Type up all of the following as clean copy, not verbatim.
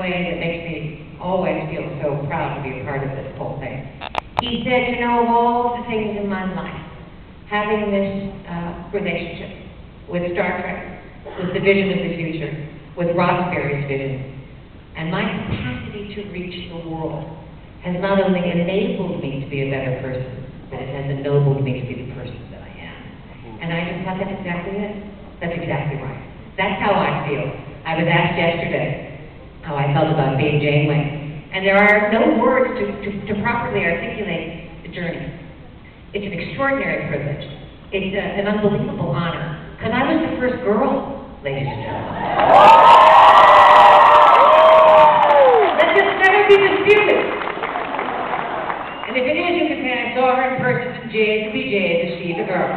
way that makes me always feel so proud to be a part of this whole thing. He said, you know, of all the things in my life, having this relationship with Star Trek, with the vision of the future, with Roddenberry's vision, and my capacity to reach the world has not only enabled me to be a better person, but it has ennobled me to be the person that I am. And I just thought that's exactly it. That's exactly right. That's how I feel. I was asked yesterday how I felt about being Janeway, and there are no words to properly articulate the journey. It's an extraordinary privilege. It's an unbelievable honor, because I was the first girl, ladies and gentlemen. Let's just never be disputed. And if it is, you can say, I saw her in person, and Jade to be Jade, is she the girl?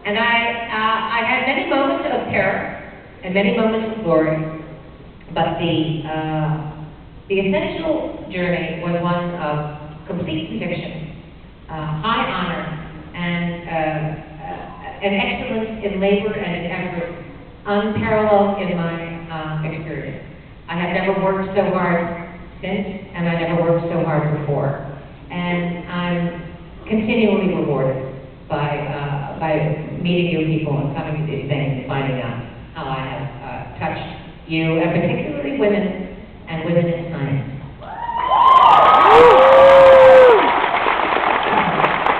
And I had many moments of terror and many moments of glory, but the essential journey was one of complete conviction, high honor, and an excellence in labor and in effort unparalleled in my experience. I have never worked so hard since, and I never worked so hard before. And I'm continually rewarded by meeting you people and coming to these things and finding out how I have touched you, and particularly women and women in science.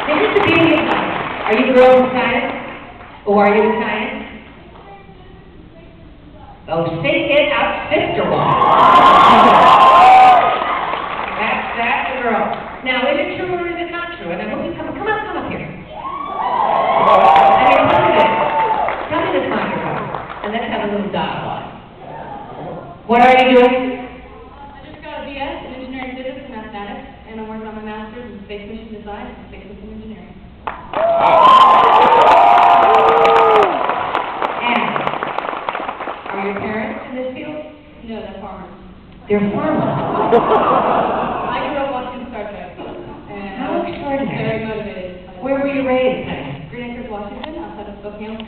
This is the beauty of science. Are you girls in science? Or are you in science? Oh, say it out, sister one. That's the girl. Now, is it true or is it not true? And I hope you come up here. I mean, come to this microphone, and let's have a little dialogue. What are you doing? I just got a BS in engineering physics and mathematics, and I'm working on my master's in space mission design and space system engineering. And are your parents in this field? No, they're farmers. They're farmers. I grew up watching Star Trek, and How extraordinary. Very motivated. Where were you raised, honey? Green Acres, Washington, outside of Spokane.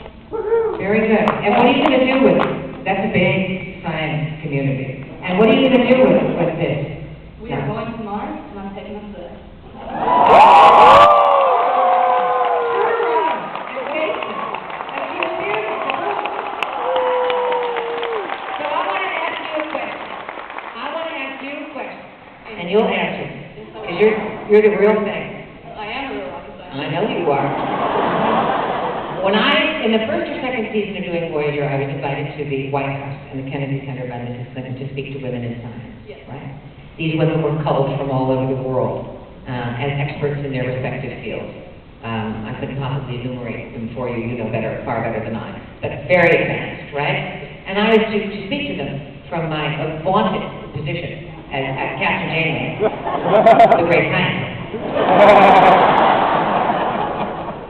Very good. And what are you going to do with it? That's a big science community. And what are you going to do with this? We are going to Mars, and I'm taking us there. And you'll answer, because you're the real thing. I am a real rocket scientist. I know you are. When in the first or second season of doing Voyager, I was invited to the White House and the Kennedy Center by Mrs. Clinton to speak to women in science. Yes. Right? These women were culled from all over the world as experts in their respective fields. I couldn't possibly enumerate them for you. You know far better than I. But very advanced, right? And I was to speak to them from my vaunted position as Captain Janeway, the great scientist.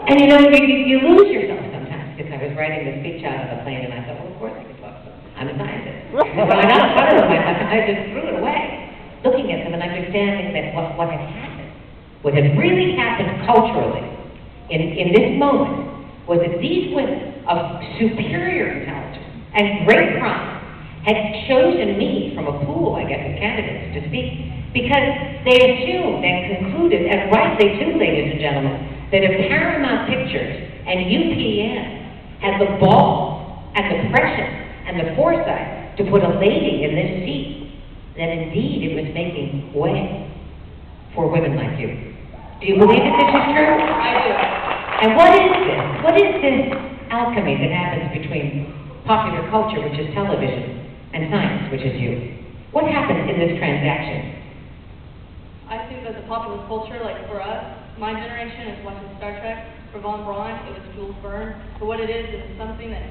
And you know, you lose yourself sometimes, because I was writing the speech out of the plane, and I thought, well, of course I can talk to them. I'm a scientist. And when I got in front of them, I just threw it away, looking at them and understanding that what had happened, what had really happened culturally in this moment, was that these women of superior intelligence and great promise had chosen me from a pool, I guess, of candidates to speak, because they assumed and concluded, and rightly too, ladies and gentlemen, that if Paramount Pictures and UPN had the balls and the prescience and the foresight to put a lady in this seat, then indeed it was making way for women like you. Do you believe that this is true? I do. And what is this? What is this alchemy that happens between popular culture, which is television, and science, which is you? What happens in this transaction? I think that the popular culture, like for us, my generation is watching Star Trek. For Von Braun, it was Jules Verne. But what it is something that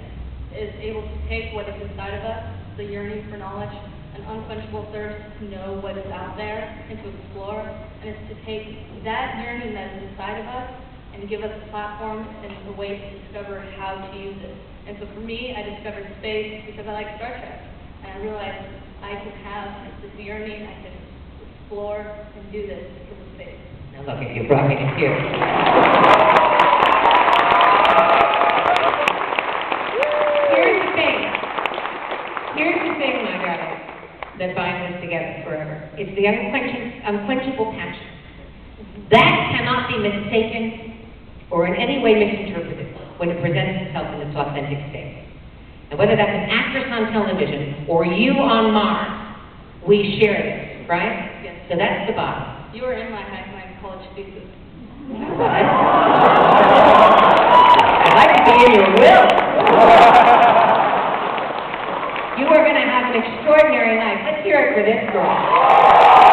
is able to take what is inside of us, the yearning for knowledge, an unquenchable thirst to know what is out there and to explore. And it's to take that yearning that is inside of us and give us a platform and a way to discover how to use it. And so for me, I discovered space because I like Star Trek. And I realized I could have this yearning, I could explore and do this because of space. Now look at you, brought me to tears. Here's the thing. Here's the thing, my darling, that binds us together forever. It's the unquenchable passion. That cannot be mistaken or in any way misinterpreted when it presents itself in its authentic state. And whether that's an actress on television or you on Mars, we share this, right? Yes. So that's the bottom. You were in my college thesis. What? I'd like to be in your will. You are going to have an extraordinary life. Let's hear it for this girl.